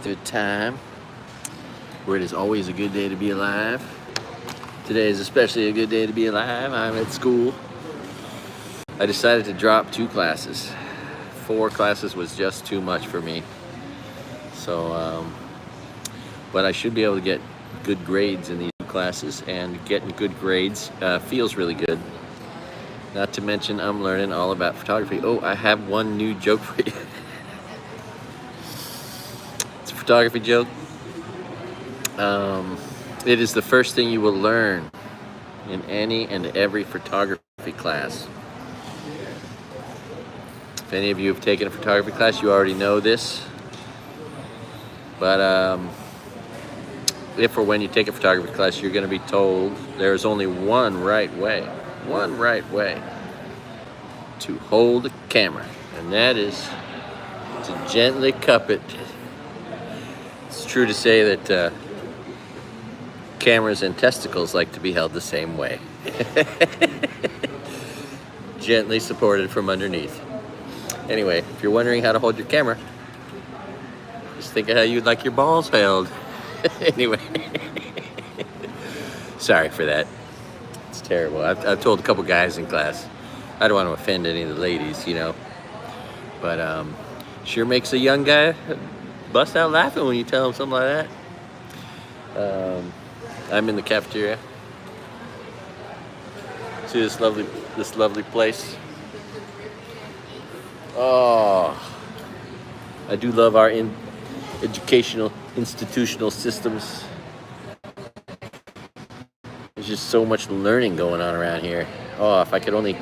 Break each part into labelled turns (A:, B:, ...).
A: Good time where it is always a good day to be alive. Today is especially a good day to be alive. I'm at school. I decided to drop 2 classes. 4 classes was just too much for me. So, but I should be able to get good grades in these classes, and getting good grades feels really good. Not to mention I'm learning all about photography. Oh, I have one new joke for you. It's a photography joke. It is the first thing you will learn in any and every photography class. If any of you have taken a photography class, you already know this. But if or when you take a photography class, you're going to be told there's only one right way to hold a camera, and that is to gently cup it. It's true to say that cameras and testicles like to be held the same way. Gently supported from underneath. Anyway, if you're wondering how to hold your camera, just think of how you'd like your balls held. Anyway, sorry for that. It's terrible. I've told a couple guys in class. I don't want to offend any of the ladies, you know. But sure makes a young guy bust out laughing when you tell him something like that. I'm in the cafeteria. See this lovely place. Oh, I do love our educational institutional systems. There's just so much learning going on around here. Oh, if I could only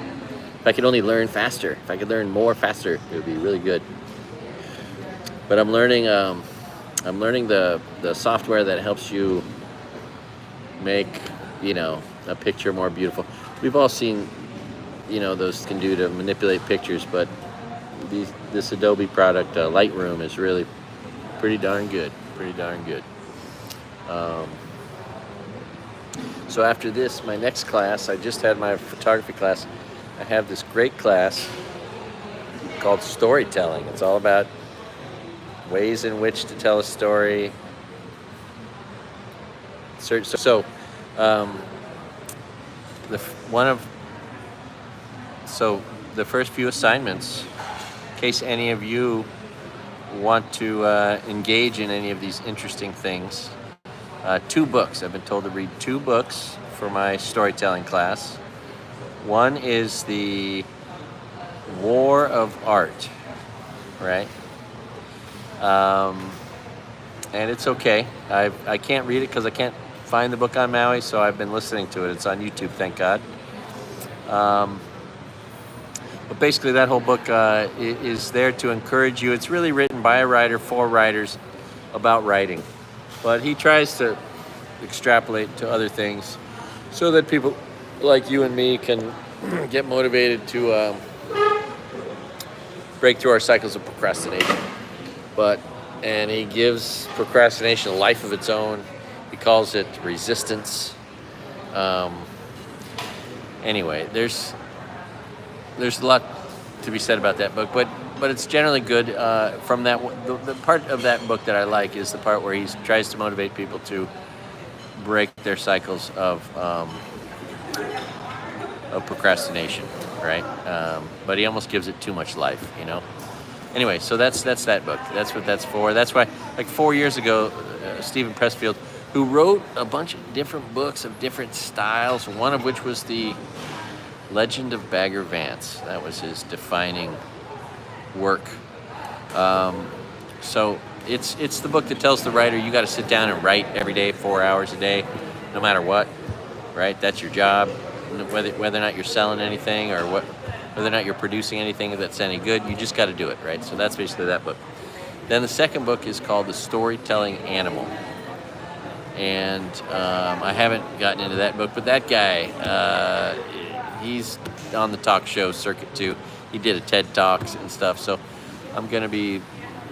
A: learn faster, if I could learn more faster, it would be really good. But I'm learning the software that helps you make, you know, a picture more beautiful. We've all seen, you know, those can do to manipulate pictures, but this Adobe product, Lightroom, is really pretty darn good. So after this, my next class, I just had my photography class. I have this great class called storytelling. It's all about ways in which to tell a story. So the first few assignments, in case any of you want to engage in any of these interesting things, 2 books. I've been told to read 2 books for my storytelling class. One is The War of Art, right? And it's okay. I can't read it because I can't find the book on Maui, so I've been listening to it. It's on YouTube, thank God. But basically that whole book is there to encourage you. It's really written by a writer for writers about writing. But he tries to extrapolate to other things so that people like you and me can get motivated to break through our cycles of procrastination. And he gives procrastination a life of its own. He calls it resistance. Anyway, there's a lot to be said about that book, but it's generally good. From that, the part of that book that I like is the part where he tries to motivate people to break their cycles of procrastination, right? But he almost gives it too much life, you know. Anyway, so that's that book. That's what that's for. That's why, like 4 years ago, Stephen Pressfield, who wrote a bunch of different books of different styles, one of which was the Legend of Bagger Vance. That was his defining work. So it's the book that tells the writer you got to sit down and write every day, 4 hours a day, no matter what, right? That's your job. Whether or not you're selling anything or whether or not you're producing anything that's any good, you just got to do it, right? So that's basically that book. Then the second book is called The Storytelling Animal. And I haven't gotten into that book, but that guy, he's on the talk show circuit too. He did a TED Talks and stuff, so I'm going to be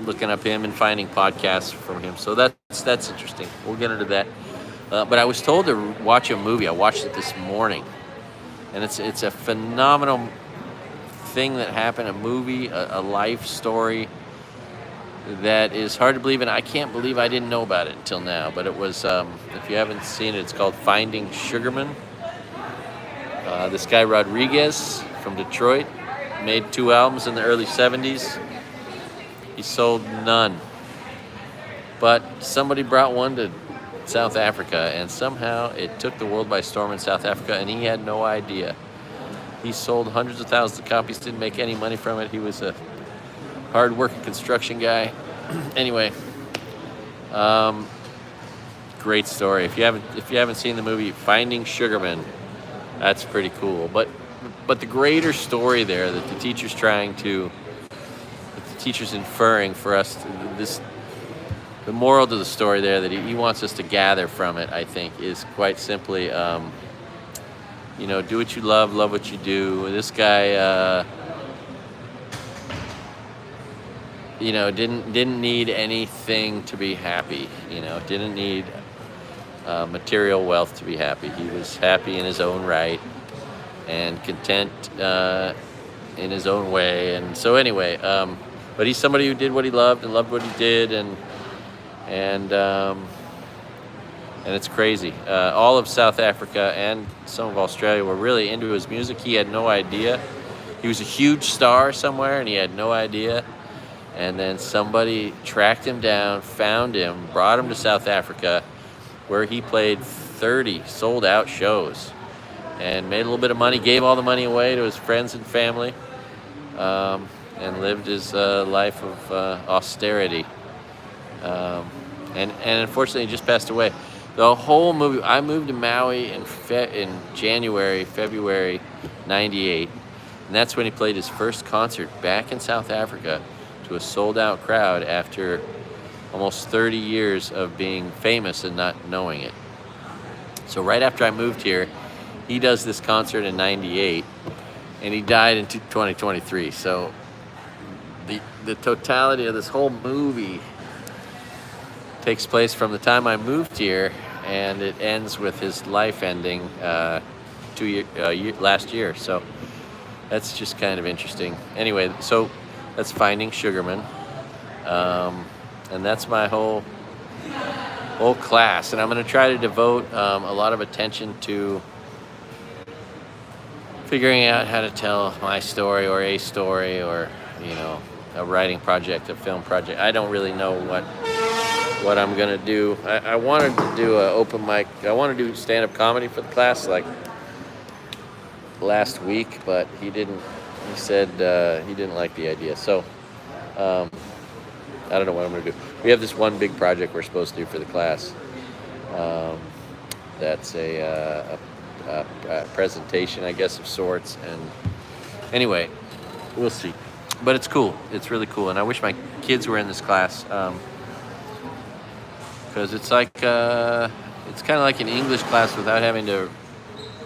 A: looking up him and finding podcasts from him. So that's interesting. We'll get into that. But I was told to watch a movie. I watched it this morning, and it's a phenomenal thing that happened. A movie, a life story that is hard to believe, and I can't believe I didn't know about it until now. But it was, if you haven't seen it, it's called Finding Sugarman. This guy Rodriguez from Detroit made 2 albums in the early 70s. He sold none. But somebody brought one to South Africa, and somehow it took the world by storm in South Africa, and he had no idea. He sold hundreds of thousands of copies, didn't make any money from it. He was a hard-working construction guy. Anyway, great story. If you haven't seen the movie Finding Sugarman, that's pretty cool. But the greater story there that the teacher's inferring for us, the moral to the story there that he wants us to gather from it, I think, is quite simply, do what you love what you do. This guy, didn't need anything to be happy. Didn't need material wealth to be happy. He was happy in his own right and content in his own way. And so anyway, but he's somebody who did what he loved and loved what he did, and it's crazy. All of South Africa and some of Australia were really into his music. He had no idea. He was a huge star somewhere, and he had no idea. And then somebody tracked him down, found him, brought him to South Africa, where he played 30 sold-out shows and made a little bit of money, gave all the money away to his friends and family, and lived his life of austerity. And unfortunately, he just passed away. The whole movie, I moved to Maui in February 98, and that's when he played his first concert back in South Africa to a sold-out crowd after almost 30 years of being famous and not knowing it. So right after I moved here, he does this concert in 98, and he died in 2023. So the totality of this whole movie takes place from the time I moved here, and it ends with his life ending last year. So that's just kind of interesting. Anyway, so that's Finding Sugarman, and that's my whole class. And I'm going to try to devote a lot of attention to figuring out how to tell my story or a story, or a writing project, a film project. I don't really know what I'm gonna do. I wanted to do an open mic. I want to do stand-up comedy for the class like last week, but he didn't. He said he didn't like the idea. So I don't know what I'm gonna do. We have this one big project we're supposed to do for the class. That's a presentation, I guess, of sorts. And anyway, we'll see. But it's cool. It's really cool, and I wish my kids were in this class. Because it's like it's kind of like an English class without having to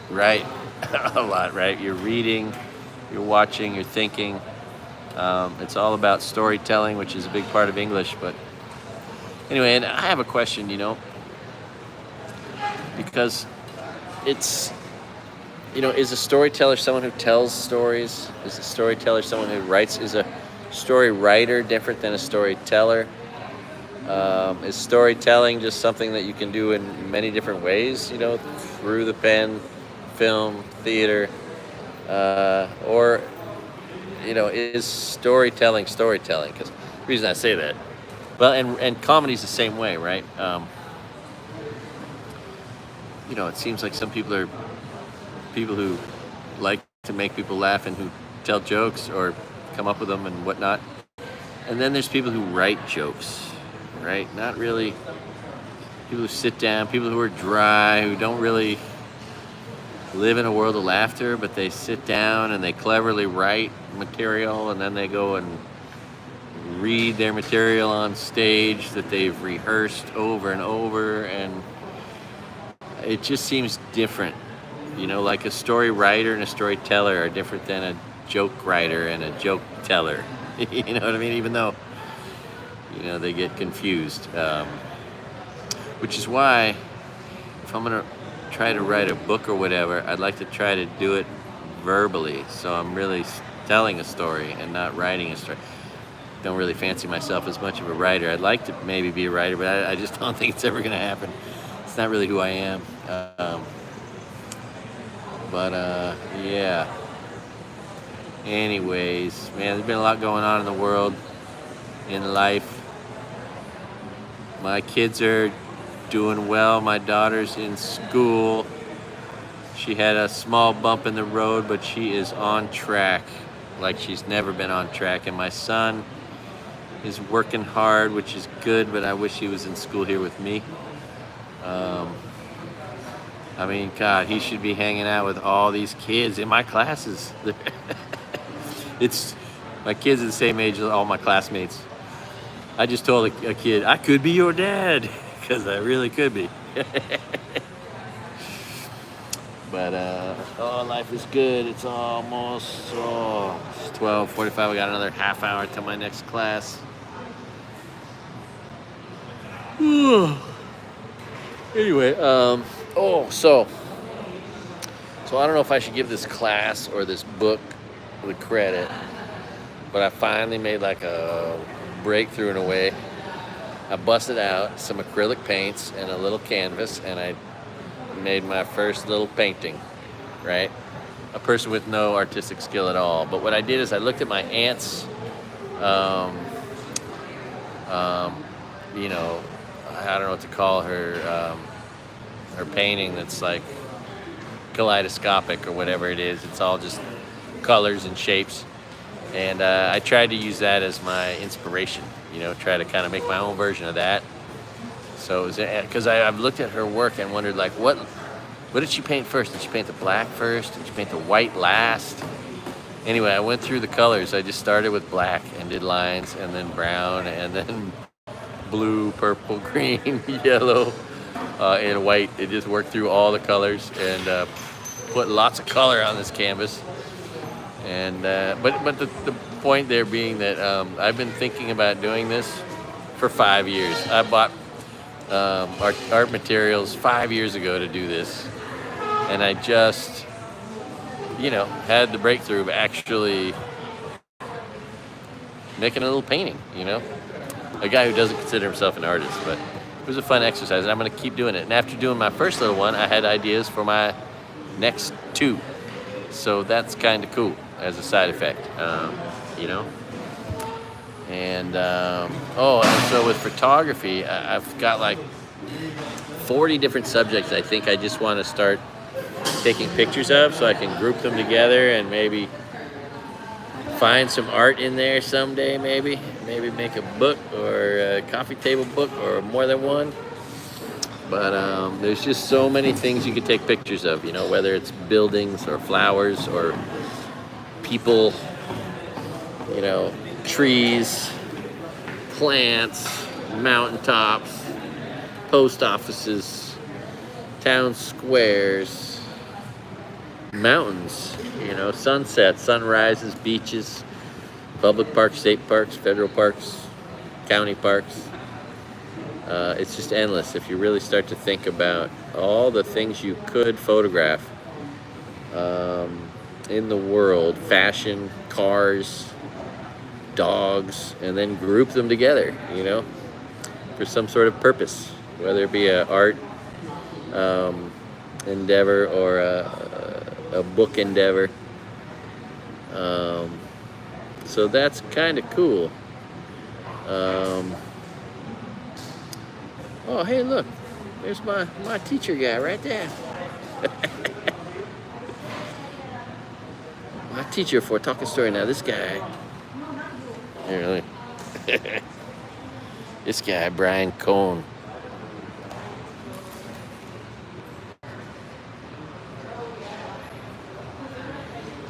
A: write a lot, right? You're reading, you're watching, you're thinking. It's all about storytelling, which is a big part of English. But anyway, and I have a question, because it's, is a storyteller someone who tells stories? Is a storyteller someone who writes? Is a story writer different than a storyteller? Is storytelling just something that you can do in many different ways, through the pen, film, theater, or, is storytelling? Because the reason I say that, well, and comedy's the same way, right? It seems like some people are people who like to make people laugh and who tell jokes or come up with them and whatnot. And then there's people who write jokes, right? Not really people who sit down, people who are dry, who don't really live in a world of laughter, but they sit down and they cleverly write material, and then they go and read their material on stage that they've rehearsed over and over, and it just seems different. Like a story writer and a storyteller are different than a joke writer and a joke teller. You know what I mean? Even though, they get confused. Which is why, if I'm going to try to write a book or whatever, I'd like to try to do it verbally. So I'm really telling a story and not writing a story. don't really fancy myself as much of a writer. I'd like to maybe be a writer, but I just don't think it's ever going to happen. It's not really who I am. Yeah. Anyways, man, there's been a lot going on in the world, in life. My kids are doing well. My daughter's in school. She had a small bump in the road, but she is on track like she's never been on track. And my son is working hard, which is good, but I wish he was in school here with me. I mean, God, he should be hanging out with all these kids in my classes. My kids are the same age as all my classmates. I just told a kid, I could be your dad, because I really could be. But, life is good. It's almost, it's 12:45. I got another half hour till my next class. Anyway, so I don't know if I should give this class or this book the credit, but I finally made like a breakthrough in a way. I busted out some acrylic paints and a little canvas, and I made my first little painting, right? A person with no artistic skill at all. But what I did is I looked at my aunt's, I don't know what to call her painting that's like kaleidoscopic or whatever it is. It's all just colors and shapes. And I tried to use that as my inspiration, try to kind of make my own version of that. So, because I've looked at her work and wondered, like, what did she paint first? Did she paint the black first? Did she paint the white last? Anyway, I went through the colors. I just started with black and did lines, and then brown, and then blue, purple, green, yellow, and white. It just worked through all the colors and put lots of color on this canvas. And but the point there being that I've been thinking about doing this for 5 years. I bought art materials 5 years ago to do this, and I just had the breakthrough of actually making a little painting. A guy who doesn't consider himself an artist, but it was a fun exercise, and I'm going to keep doing it. And after doing my first little one, I had ideas for my next two, so that's kind of cool as a side effect, And so with photography, I've got like 40 different subjects I think I just want to start taking pictures of, so I can group them together and maybe find some art in there someday, maybe make a book or a coffee table book or more than one. But there's just so many things you can take pictures of, whether it's buildings or flowers or people, trees, plants, mountaintops, post offices, town squares, mountains, sunsets, sunrises, beaches, public parks, state parks, federal parks, county parks. It's just endless if you really start to think about all the things you could photograph in the world. Fashion, cars, dogs, and then group them together, for some sort of purpose, whether it be an art endeavor or a book endeavor. So that's kind of cool. Oh, hey, look, there's my teacher guy right there. My teacher for talking story. Now this guy, here, this guy, Brian Cohn.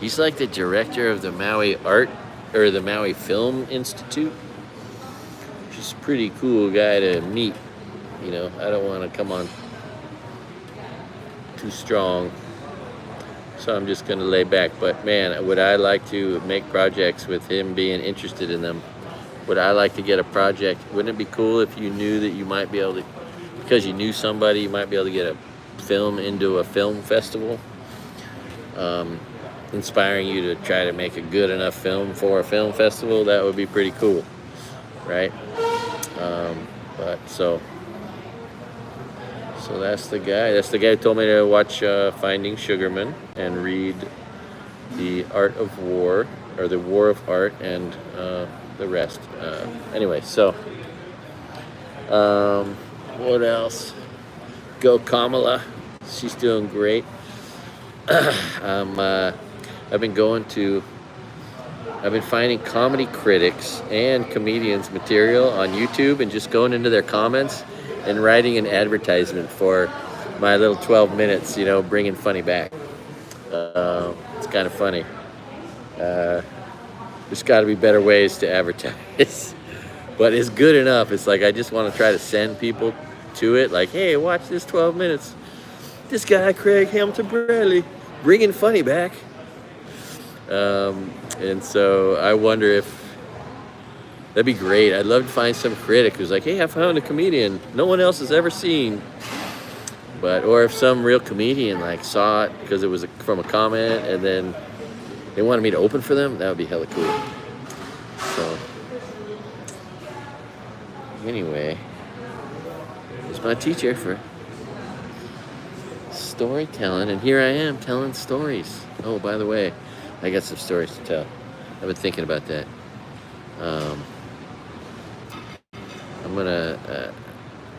A: He's like the director of the Maui the Maui Film Institute, which is a pretty cool guy to meet. I don't want to come on too strong, so I'm just going to lay back. But man, would I like to make projects with him being interested in them? Would I like to get a project? Wouldn't it be cool if you knew that you might be able to, because you knew somebody, you might be able to get a film into a film festival, inspiring you to try to make a good enough film for a film festival? That would be pretty cool. right? But so that's the guy. That's the guy who told me to watch Finding Sugarman and read The Art of War, or The War of Art, and the rest. Anyway, so what else? Go Kamala. She's doing great. I've been finding comedy critics and comedians material on YouTube and just going into their comments and writing an advertisement for my little 12 minutes, bringing funny back. It's kind of funny. There's got to be better ways to advertise. But it's good enough. It's like I just want to try to send people to it. Like, hey, watch this 12 minutes. This guy, Craig-H-Bradley, bringing funny back. And so I wonder if that'd be great. I'd love to find some critic who's like, hey, I found a comedian no one else has ever seen. Or if some real comedian like saw it because it was from a comment and then they wanted me to open for them, that would be hella cool. So anyway, it's my teacher for storytelling, and here I am telling stories. Oh, by the way, I got some stories to tell. I've been thinking about that. I'm gonna,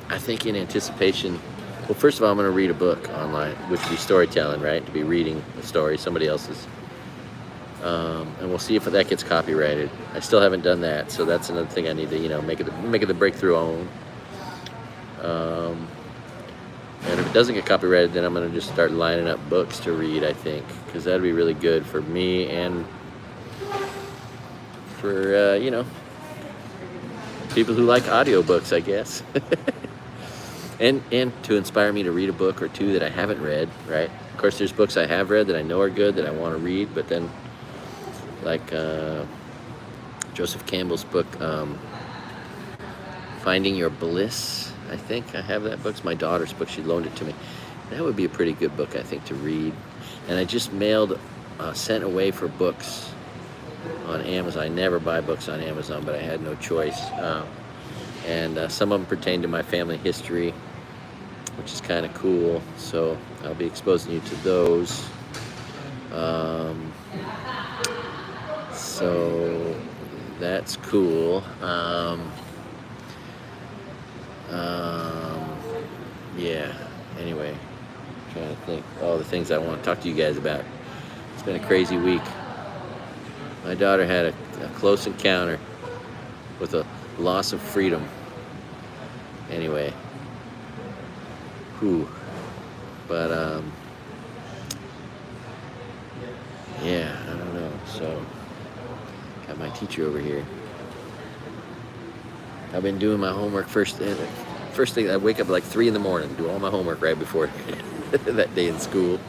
A: I think in anticipation, well, first of all, I'm gonna read a book online, which would be storytelling, right? To be reading a story, somebody else's. And we'll see if that gets copyrighted. I still haven't done that, so that's another thing I need to, make it the breakthrough on. And if it doesn't get copyrighted, then I'm going to just start lining up books to read, I think, because that'd be really good for me and for, people who like audiobooks, I guess. and to inspire me to read a book or two that I haven't read, right? Of course, there's books I have read that I know are good that I want to read, but then, like Joseph Campbell's book, Finding Your Bliss, I think I have that book. It's my daughter's book. She loaned it to me. That would be a pretty good book, I think, to read. And I just sent away for books on Amazon. I never buy books on Amazon, but I had no choice. And some of them pertain to my family history, which is kind of cool. So I'll be exposing you to those. So that's cool. Yeah, anyway, I'm trying to think all the things I want to talk to you guys about. It's been a crazy week. My daughter had a close encounter with a loss of freedom. Anyway, but yeah, I don't know. So got my teacher over here. I've been doing my homework first thing. I wake up at like 3 in the morning, do all my homework right before that day in school.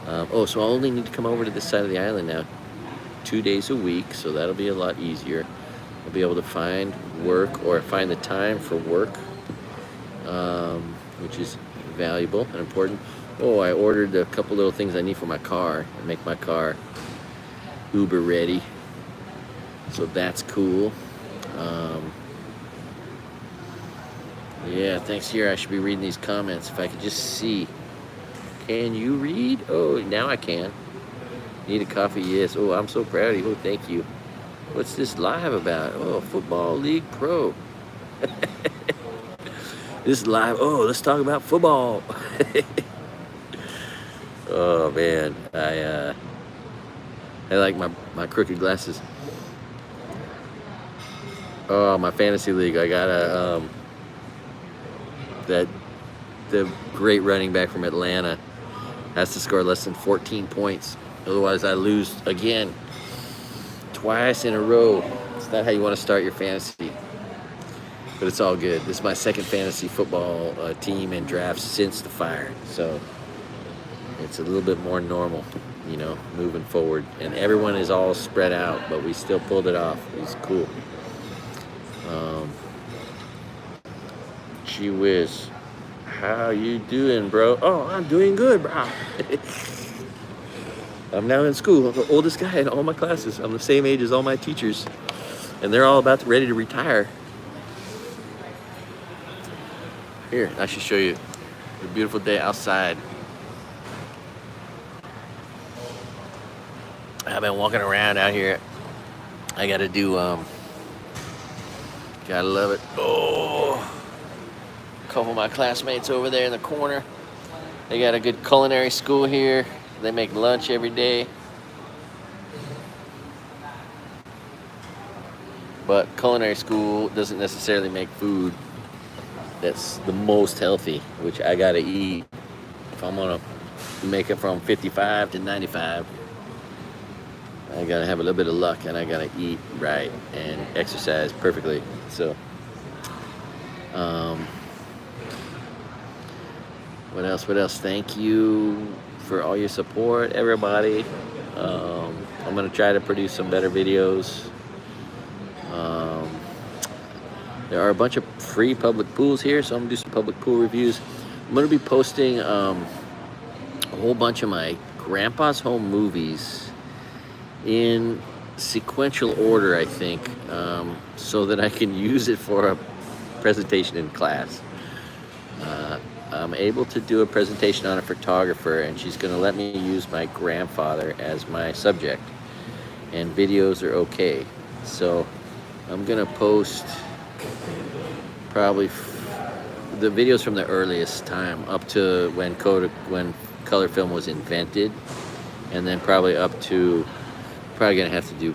A: So I'll only need to come over to this side of the island now 2 days a week, so that'll be a lot easier. I'll be able to find work or find the time for work, which is valuable and important. I ordered a couple little things I need for my car and make my car Uber ready, so that's cool. Yeah, thanks here. I should be reading these comments if I could just see. Can you read? Oh, now I can. Need a coffee? Yes. Oh, I'm so proud of you. Oh, thank you. What's this live about? Oh, Football League Pro. This is live. Oh, let's talk about football. Oh, man. I like my crooked glasses. Oh, my fantasy league. I got the great running back from Atlanta has to score less than 14 points. Otherwise, I lose again. Twice in a row. It's not how you want to start your fantasy. But it's all good. This is my second fantasy football team and draft since the fire. So it's a little bit more normal, moving forward. And everyone is all spread out, but we still pulled it off. It was cool. Gee whiz. How you doing, bro? Oh, I'm doing good, bro. I'm now in school. I'm the oldest guy in all my classes. I'm the same age as all my teachers. and they're all ready to retire. Here, I should show you the beautiful day outside. I've been walking around out here. I gotta do, gotta love it. Oh, a couple of my classmates over there in the corner. They got a good culinary school here. They make lunch every day. But culinary school doesn't necessarily make food that's the most healthy, which I gotta eat if I'm gonna make it from 55 to 95. I gotta have a little bit of luck, and I gotta eat right and exercise perfectly. So, what else? What else? Thank you for all your support, everybody. I'm gonna try to produce some better videos. There are a bunch of free public pools here, so I'm gonna do some public pool reviews. I'm gonna be posting a whole bunch of my grandpa's home movies in sequential order, I think, so that I can use it for a presentation in class. I'm able to do a presentation on a photographer, and she's gonna let me use my grandfather as my subject, and videos are okay. So I'm gonna post probably the videos from the earliest time up to when color film was invented, and then probably up to gonna have to do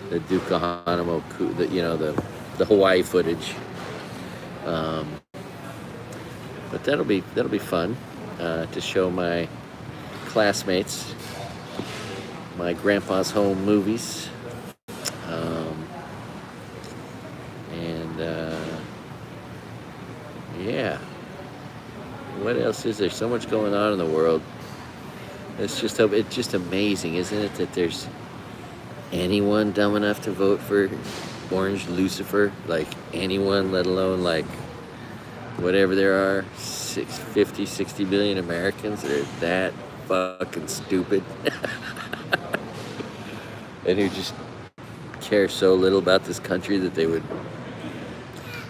A: the Duke Kahanamoku, the Hawaii footage. But that'll be fun to show my classmates my grandpa's home movies. Yeah. What else is there? So much going on in the world. It's just amazing, isn't it, that there's anyone dumb enough to vote for Orange Lucifer? Like anyone, let alone like whatever there are, 60 billion Americans that are that fucking stupid. And who just care so little about this country that they would.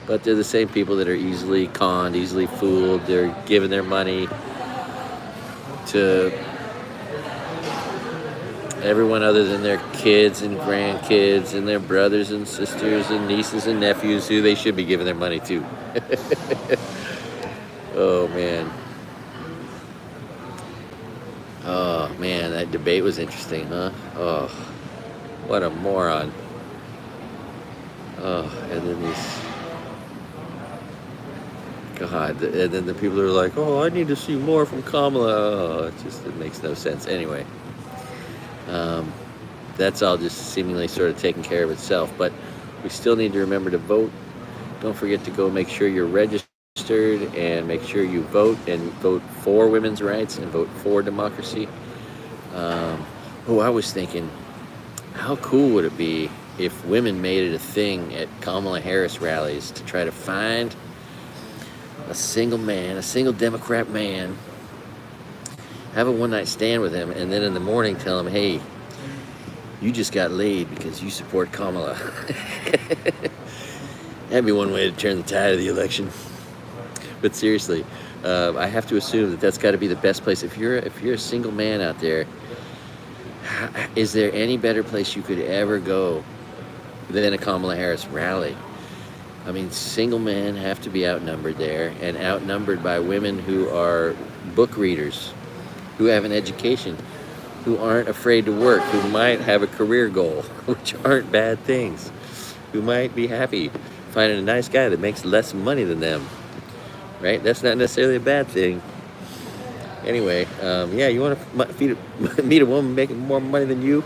A: But they're the same people that are easily conned, easily fooled. They're giving their money to everyone other than their kids and grandkids and their brothers and sisters and nieces and nephews who they should be giving their money to. Oh, man, that debate was interesting, huh? Oh, what a moron. Oh, and then God, and then the people are like, oh, I need to see more from Kamala. Oh, it makes no sense. Anyway, that's all just seemingly sort of taking care of itself. But we still need to remember to vote. Don't forget to go make sure you're registered and make sure you vote, and vote for women's rights and vote for democracy. I was thinking, how cool would it be if women made it a thing at Kamala Harris rallies to try to find a single Democrat man, have a one-night stand with him, and then in the morning tell him, hey, you just got laid because you support Kamala. That'd be one way to turn the tide of the election. But seriously, I have to assume that that's got to be the best place. If you're a single man out there, is there any better place you could ever go than a Kamala Harris rally? I mean, single men have to be outnumbered there, and outnumbered by women who are book readers, who have an education, who aren't afraid to work, who might have a career goal, which aren't bad things, who might be happy finding a nice guy that makes less money than them, right? That's not necessarily a bad thing. Anyway, yeah, you want to meet a woman making more money than you?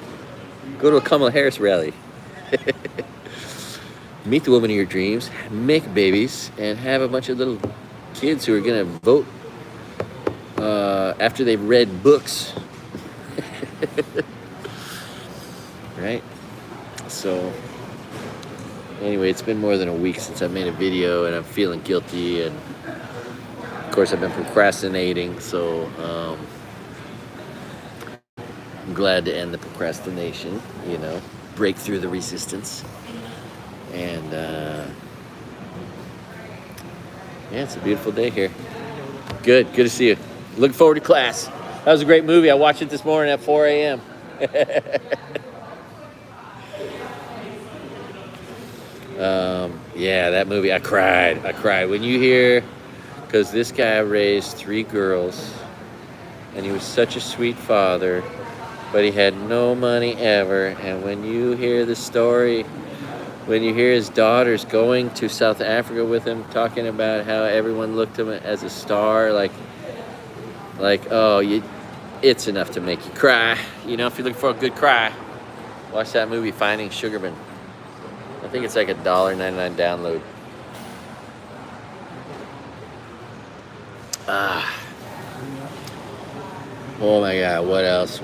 A: Go to a Kamala Harris rally. Meet the woman of your dreams, make babies, and have a bunch of little kids who are going to vote after they've read books. Right? So, anyway, it's been more than a week since I made a video, and I'm feeling guilty, and of course I've been procrastinating, so I'm glad to end the procrastination, break through the resistance. And yeah, it's a beautiful day here. Good to see you. Looking forward to class. That was a great movie. I watched it this morning at 4 a.m. Yeah, that movie, I cried. When you hear, because this guy raised 3 girls, and he was such a sweet father, but he had no money ever. And when you hear the story, when you hear his daughters going to South Africa with him, talking about how everyone looked at him as a star, like it's enough to make you cry. You know, if you're looking for a good cry, watch that movie, Finding Sugarman. I think it's like $1.99 download. Oh my God, what else?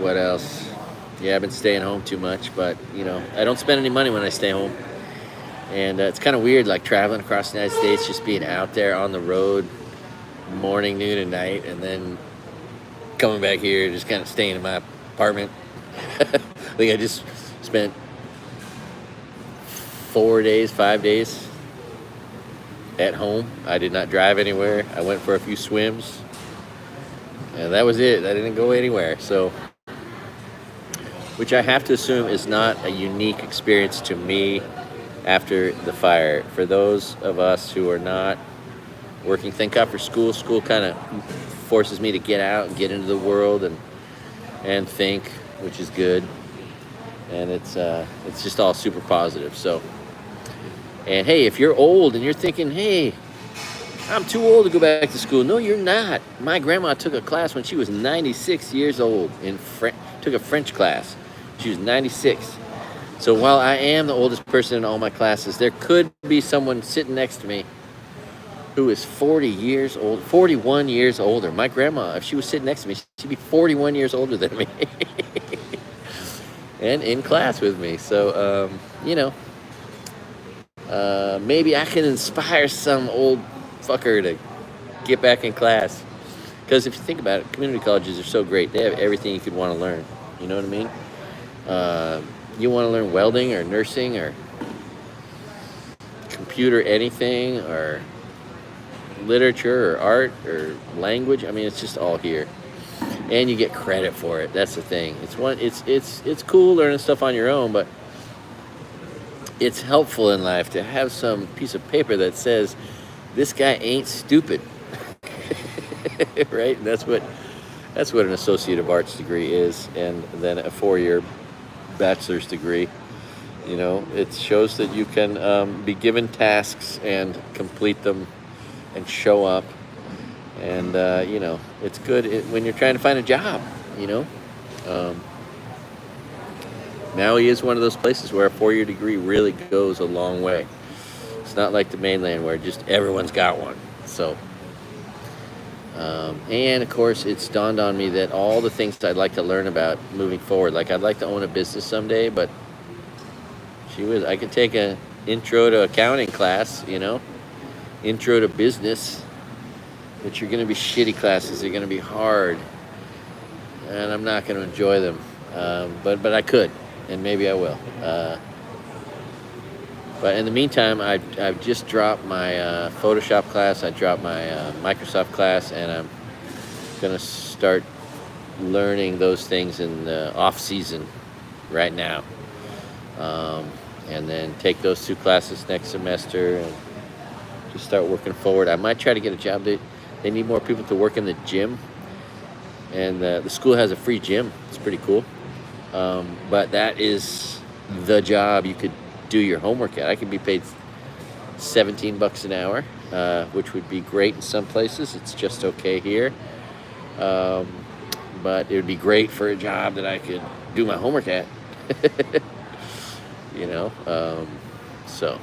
A: Yeah, I've been staying home too much, but you know, I don't spend any money when I stay home. And it's kind of weird, like traveling across the United States, just being out there on the road, morning, noon, and night, and then coming back here, just kind of staying in my apartment. Like I just spent 5 days at home. I did not drive anywhere. I went for a few swims, and that was it. I didn't go anywhere. So, which I have to assume is not a unique experience to me after the fire. For those of us who are not working, thank God for school. School kind of forces me to get out and get into the world and think, which is good. And it's just all super positive. So, and hey, if you're old and you're thinking, hey, I'm too old to go back to school. No, you're not. My grandma took a class when she was 96 years old took a French class. She was 96. So while I am the oldest person in all my classes, there could be someone sitting next to me who is 41 years older. My grandma, if she was sitting next to me, she'd be 41 years older than me. And in class with me. So, you know, maybe I can inspire some old fucker to get back in class. Because if you think about it, community colleges are so great. They have everything you could want to learn. You know what I mean? You want to learn welding or nursing or computer anything or literature or art or language. I mean, it's just all here. And you get credit for it. That's the thing. It's cool learning stuff on your own, but it's helpful in life to have some piece of paper that says this guy ain't stupid. Right? And that's what an Associate of Arts degree is, and then a 4-year bachelor's degree. You know, it shows that you can be given tasks and complete them and show up. And, you know, it's good when you're trying to find a job, you know. Maui is one of those places where a 4-year degree really goes a long way. It's not like the mainland where just everyone's got one. So, and of course, it's dawned on me that all the things I'd like to learn about moving forward, like I'd like to own a business someday, but I could take an intro to accounting class, you know, intro to business, which are going to be shitty classes. They're going to be hard, and I'm not going to enjoy them. But I could, and maybe I will. But in the meantime, I've just dropped my Photoshop class. I dropped my Microsoft class, and I'm going to start learning those things in the off season right now. And then take those 2 classes next semester and just start working forward. I might try to get a job. They need more people to work in the gym, and the school has a free gym. It's pretty cool. But that is the job you could do your homework at. I could be paid $17 an hour, which would be great in some places. It's just okay here. But it would be great for a job that I could do my homework at. You know, so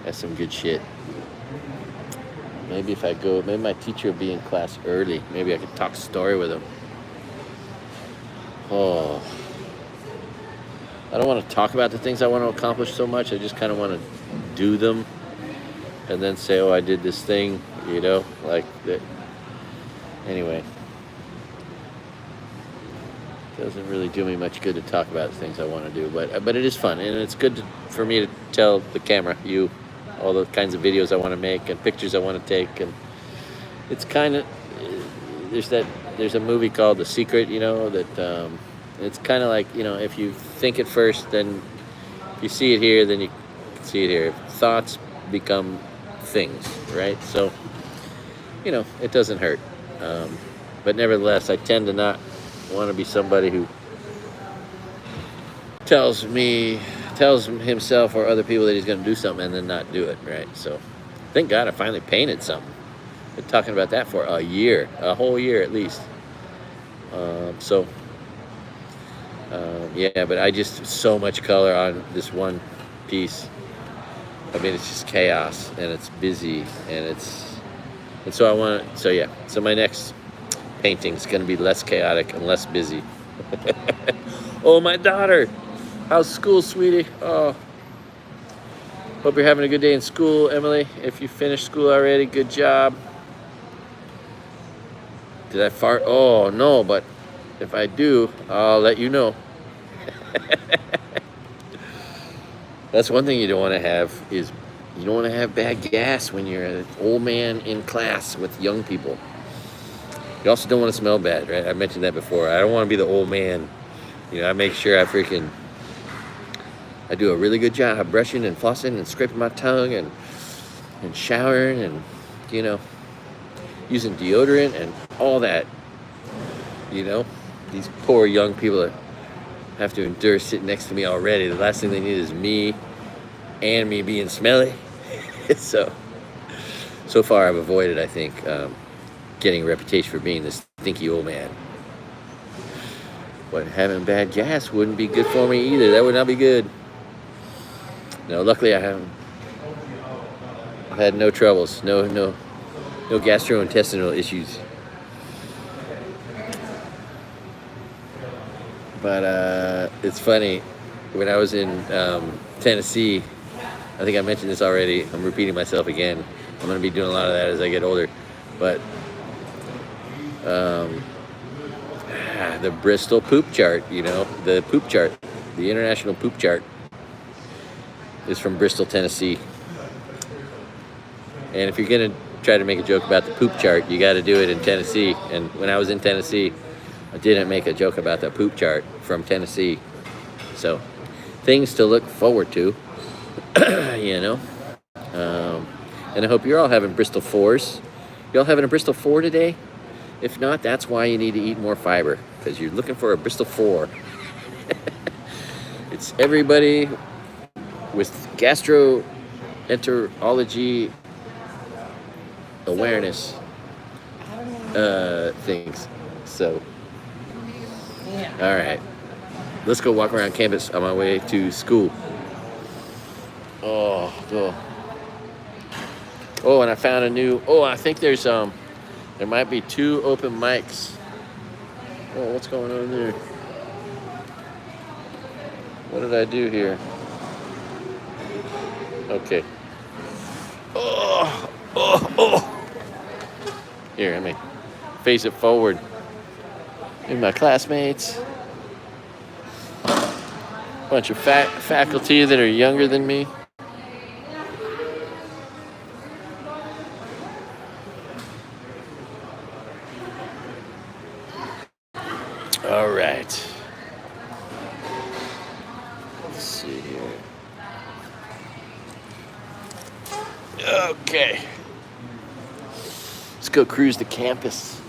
A: that's some good shit. Maybe if I go, maybe my teacher will be in class early. Maybe I could talk story with him. Oh, I don't want to talk about the things I want to accomplish so much. I just kind of want to do them and then say, oh, I did this thing, you know, like that. Anyway. doesn't really do me much good to talk about the things I want to do, but it is fun, and it's good for me to tell the camera, you, all the kinds of videos I want to make and pictures I want to take, and it's kind of there's a movie called The Secret, that it's kind of like, if you think it first, then if you see it here, then you can see it here. Thoughts become things, right? So it doesn't hurt, but nevertheless, I tend to not want to be somebody who tells himself or other people that he's going to do something and then not do it, right? So thank God I finally painted something. Been talking about that for a whole year at least. Yeah, but I just, so much color on this one piece. I mean, it's just chaos, and it's busy, and so my next painting's gonna be less chaotic and less busy. Oh, my daughter, how's school, sweetie? Oh, hope you're having a good day in school, Emily. If you finished school already, good job. Did I fart? Oh, no, but if I do, I'll let you know. That's one thing you don't want to have, is you don't want to have bad gas when you're an old man in class with young people. You also don't want to smell bad, right? I mentioned that before. I don't want to be the old man. I make sure I do a really good job brushing and flossing and scraping my tongue and showering and, using deodorant and all that. These poor young people that have to endure sitting next to me already. The last thing they need is me and me being smelly. So far I've avoided, I think, getting a reputation for being this stinky old man. But having bad gas wouldn't be good for me either. That would not be good. No, luckily I've had no troubles, no gastrointestinal issues. But it's funny, when I was in Tennessee, I think I mentioned this already, I'm repeating myself again. I'm going to be doing a lot of that as I get older. But the Bristol poop chart, the poop chart, the international poop chart is from Bristol, Tennessee. And if you're going to try to make a joke about the poop chart, you got to do it in Tennessee. And when I was in Tennessee, I didn't make a joke about the poop chart from Tennessee. So, things to look forward to, And I hope you're all having Bristol 4s. You all having a Bristol 4 today? If not, that's why you need to eat more fiber, because you're looking for a Bristol 4. It's everybody with gastroenterology awareness things. So, all right, let's go walk around campus on my way to school. Oh, and I found I think there might be 2 open mics. Oh, what's going on there? What did I do here? Okay. Oh. Here, let me face it forward. And my classmates. Bunch of faculty that are younger than me. All right. Let's see here. Okay. Let's go cruise the campus.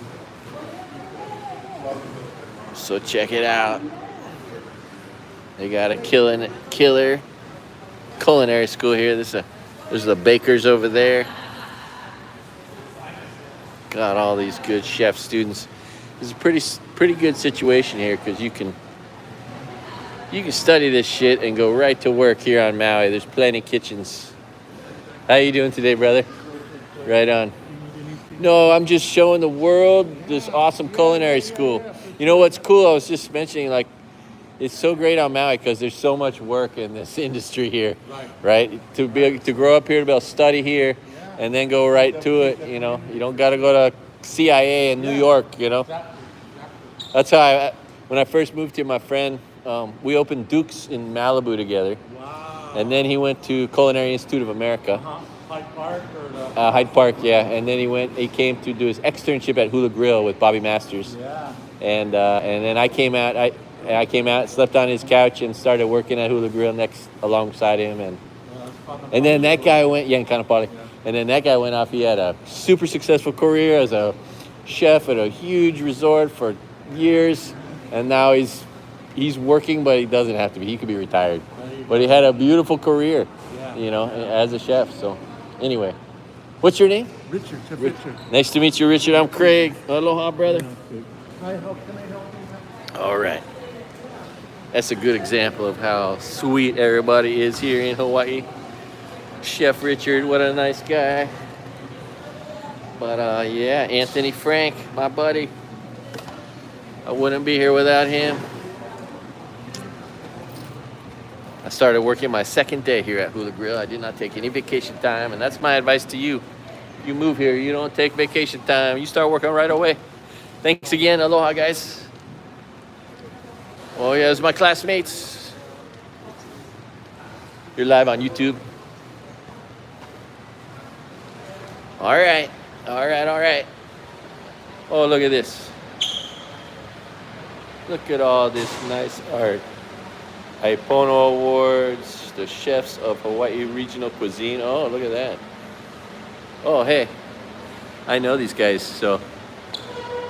A: So check it out. They got a killer culinary school here. There's the bakers over there. Got all these good chef students. It's a pretty good situation here, because you can study this shit and go right to work here on Maui. There's plenty of kitchens. How you doing today, brother? Right on. No, I'm just showing the world this awesome culinary school. You know what's cool? I was just mentioning, like, it's so great on Maui because there's so much work in this industry here, right? To grow up here, to be able to study here, and then go right to it. You don't got to go to CIA in New York. That's how when I first moved here, my friend, we opened Duke's in Malibu together.
B: Wow.
A: And then he went to Culinary Institute of America.
B: Hyde Park or the...
A: Hyde Park, yeah. And then he came to do his externship at Hula Grill with Bobby Masters.
B: Yeah.
A: And then I came out, slept on his couch and started working at Hula Grill next alongside him. And then that guy went, in Kanapali. Yeah. And then that guy went off. He had a super successful career as a chef at a huge resort for years. And now he's working, but he doesn't have to be. He could be retired. But he had a beautiful career, as a chef. So anyway, what's your name?
B: Richard. Richard.
A: Nice to meet you, Richard. I'm Craig. Aloha, brother.
B: Can I help you?
A: All right. That's a good example of how sweet everybody is here in Hawaii. Chef Richard, what a nice guy. But Anthony Frank, my buddy. I wouldn't be here without him. I started working my second day here at Hula Grill. I did not take any vacation time, and that's my advice to you. You move here, you don't take vacation time. You start working right away. Thanks again. Aloha, guys. Oh, yeah, it's my classmates. You're live on YouTube. All right. Oh, look at this. Look at all this nice art. Aipono Awards, the chefs of Hawaii Regional Cuisine. Oh, look at that. Oh, hey. I know these guys. So,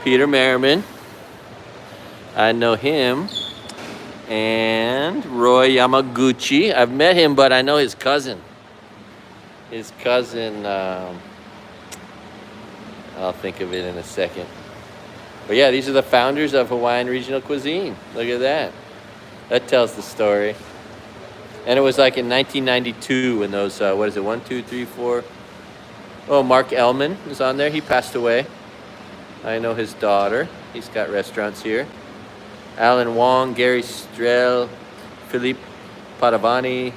A: Peter Merriman. I know him. And Roy Yamaguchi. I've met him, but I know his cousin. I'll think of it in a second. But yeah, these are the founders of Hawaiian Regional Cuisine. Look at that. That tells the story. And it was like in 1992 when those, 1, 2, 3, 4. Oh, Mark Ellman is on there. He passed away. I know his daughter. He's got restaurants here. Alan Wong, Gary Strel, Philippe Padavani,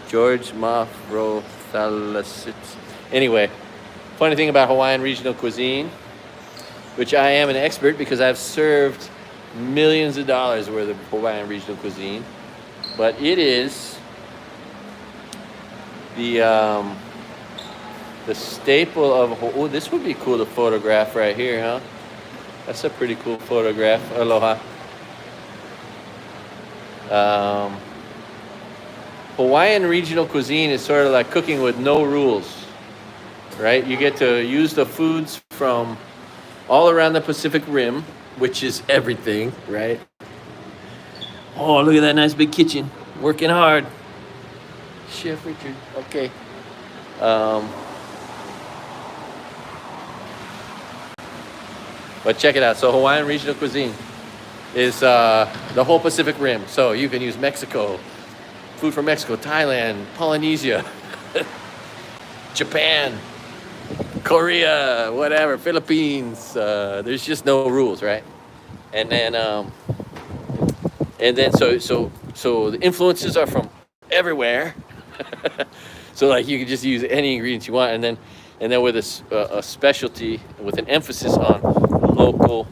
A: George Mafrothalasitz. Anyway, funny thing about Hawaiian Regional Cuisine, which I am an expert because I've served millions of dollars worth of Hawaiian Regional Cuisine, but it is the staple of, oh, this would be cool to photograph right here, huh? That's a pretty cool photograph. Aloha. Hawaiian Regional Cuisine is sort of like cooking with no rules, right? You get to use the foods from all around the Pacific Rim, which is everything, right? Oh, look at that nice big kitchen. Working hard. Chef Richard. Okay. But check it out. So Hawaiian Regional Cuisine is the whole Pacific Rim. So you can use Mexico, food from Mexico, Thailand, Polynesia, Japan, Korea, whatever, Philippines. There's just no rules, right? And then so the influences are from everywhere. So like you can just use any ingredients you want, and then with a specialty with an emphasis on local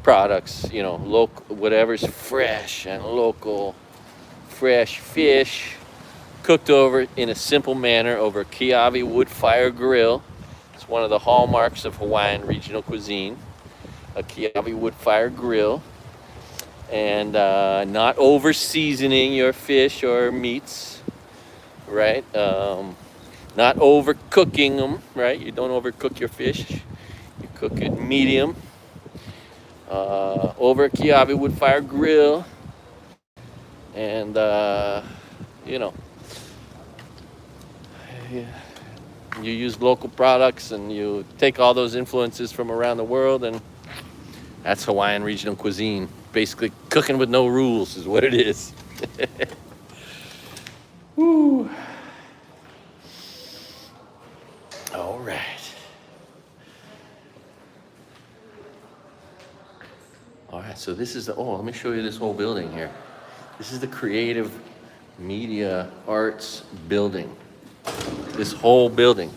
A: products, local, whatever's fresh and local, fresh fish cooked over in a simple manner over a Kiawe wood fire grill. It's one of the hallmarks of Hawaiian Regional Cuisine, a Kiawe wood fire grill, and not over seasoning your fish or meats, right? Not overcooking them, right? You don't overcook your fish. You cook it medium. Over a Kiawe wood fire grill. And, you use local products and you take all those influences from around the world, and that's Hawaiian Regional Cuisine. Basically, cooking with no rules is what it is. Woo. All right. All right, so this is let me show you this whole building here. This is the Creative Media Arts building. This whole building.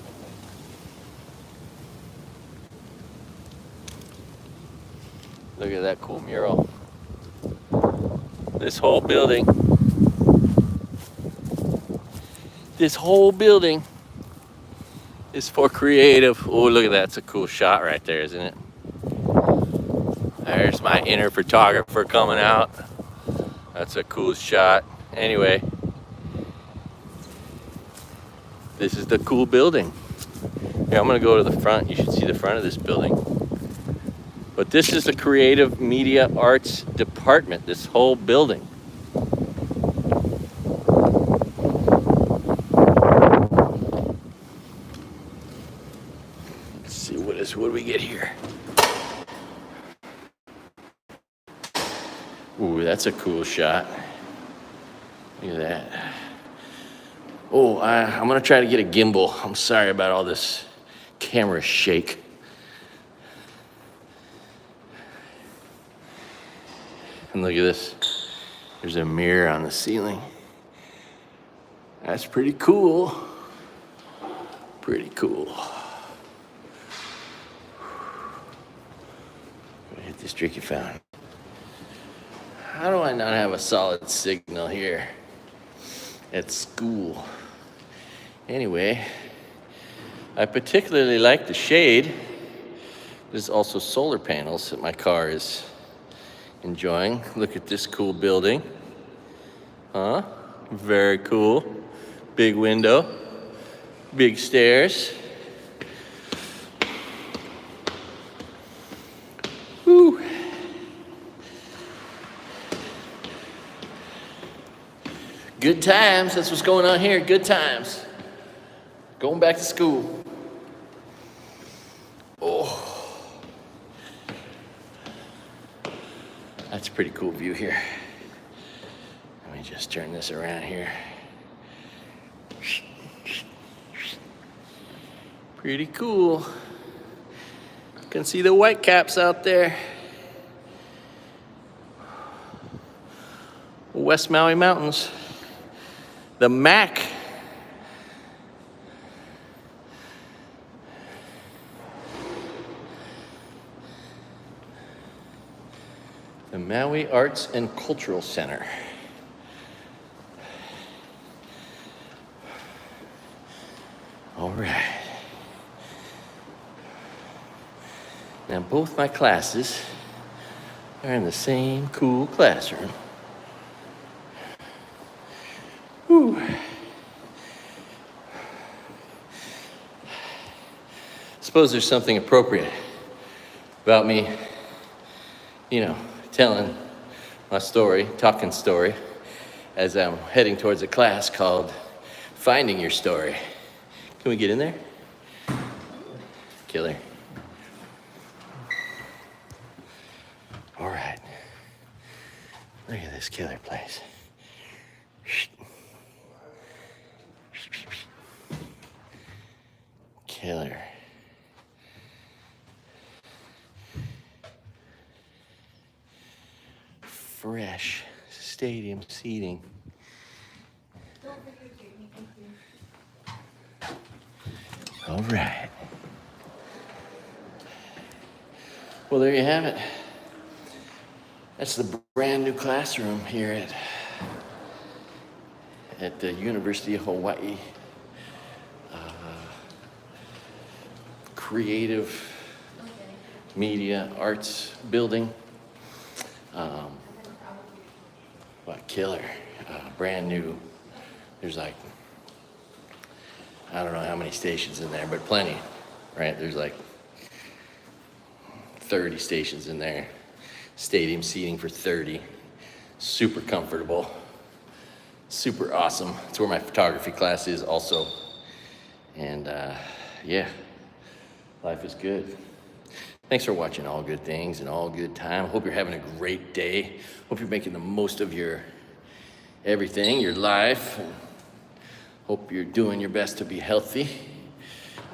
A: Look at that cool mural. This whole building is for creative. Oh, look at that. It's a cool shot right there, isn't it? There's my inner photographer coming out. That's a cool shot. Anyway, this is the cool building. Here, I'm gonna go to the front. You should see the front of this building. But this is the Creative Media Arts Department, this whole building. Let's see, what do we get here? Ooh, that's a cool shot. Look at that. Oh, I'm gonna try to get a gimbal. I'm sorry about all this camera shake. And look at this. There's a mirror on the ceiling. That's pretty cool. Pretty cool. Hit this tricky fountain. How do I not have a solid signal here at school? Anyway, I particularly like the shade. There's also solar panels that my car is enjoying. Look at this cool building. Huh? Very cool. Big window, big stairs. Woo. Good times, that's what's going on here, good times. Going back to school. Oh. That's a pretty cool view here. Let me just turn this around here. Pretty cool. You can see the white caps out there. West Maui Mountains. The MAC. The Maui Arts and Cultural Center. All right. Now both my classes are in the same cool classroom. Whew. Suppose there's something appropriate about me, telling my story, talking story, as I'm heading towards a class called Finding Your Story. Can we get in there? Killer. All right. Look at this killer place. Killer. Fresh stadium seating. All right. Well, there you have it. That's the brand new classroom here at the University of Hawaii. Creative Media Arts Building. Killer. Brand new. There's I don't know how many stations in there, but plenty, right? There's 30 stations in there. Stadium seating for 30. Super comfortable. Super awesome. It's where my photography class is also. And yeah, life is good. Thanks for watching All Good Things and All Good Time. Hope you're having a great day. Hope you're making the most of your everything, your life. Hope you're doing your best to be healthy,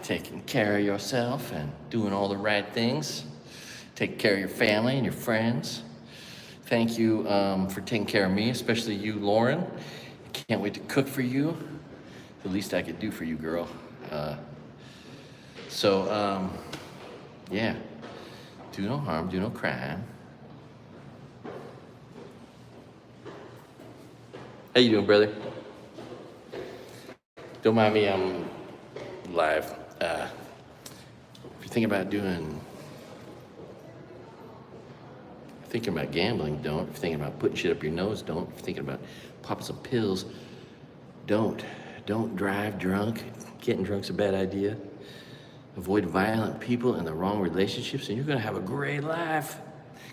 A: taking care of yourself and doing all the right things. Taking care of your family and your friends. Thank you for taking care of me, especially you, Lauren. I can't wait to cook for you. The least I could do for you, girl. Yeah. Do no harm, do no crime. How you doing, brother? Don't mind me, I'm live. If you're thinking about gambling, don't. If you're thinking about putting shit up your nose, don't. If you're thinking about popping some pills, don't. Don't drive drunk. Getting drunk's a bad idea. Avoid violent people and the wrong relationships, and you're gonna have a great life.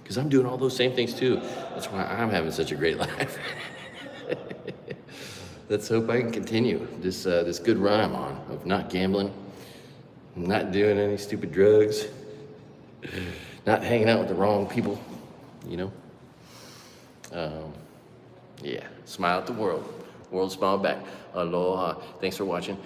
A: Because I'm doing all those same things too. That's why I'm having such a great life. Let's hope I can continue this good run I'm on of not gambling, not doing any stupid drugs, not hanging out with the wrong people, you know? Yeah, smile at the world. World smile back. Aloha. Thanks for watching.